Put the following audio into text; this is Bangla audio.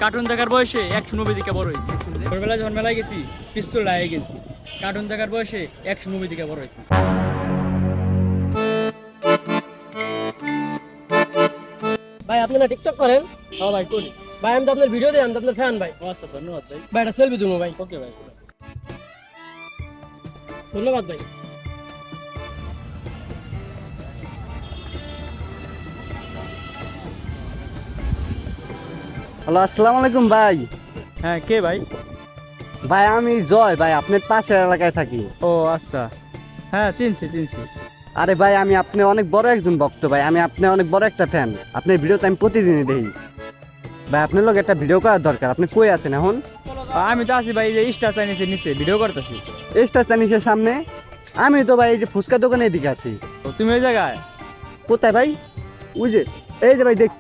কার্টুন দেখার বয়সে 100 থেকে বড় হয়েছে। ছোটবেলায় যখন মেলায় গেছি পিস্তল লাগিয়ে গেছি। কার্টুন দেখার বয়সে 100 থেকে বড় হয়েছে। ভাই আপনি না টিকটক করেন? হ্যাঁ ভাই করি। ভাই আমি তো আপনার ভিডিও দিই, আমি তো আপনার ফ্যান ভাই। আচ্ছা ধন্যবাদ ভাই। ভাই একটা সেলফি তুলবো ভাই। ওকে ভাই। ধন্যবাদ ভাই। হ্যালো, আসসালামু আলাইকুম ভাই। হ্যাঁ কে ভাই? ভাই আমি জয় ভাই, আপনার পাশের এলাকায় থাকি। ও আচ্ছা, হ্যাঁ চিনছি। আরে ভাই আমি আপনার অনেক বড় একজন ভক্ত ভাই, আমি আপনার অনেক বড় একটা ফ্যান। আপনার ভিডিও তো আমি প্রতিদিনই দেখি ভাই। আপনার লোক একটা ভিডিও করার দরকার। আপনি কই আছেন এখন? আমি তো আছি ভাই, যে স্টার চাইনিজের নিচে ভিডিও করতেছি। স্টার চাইনিজের সামনে? আমি তো ভাই এই যে ফুচকা দোকানের দিকে আছি। তো তুমি ওই জায়গায়? কোথায় ভাই? ওই যে এই যে ভাই দেখছি।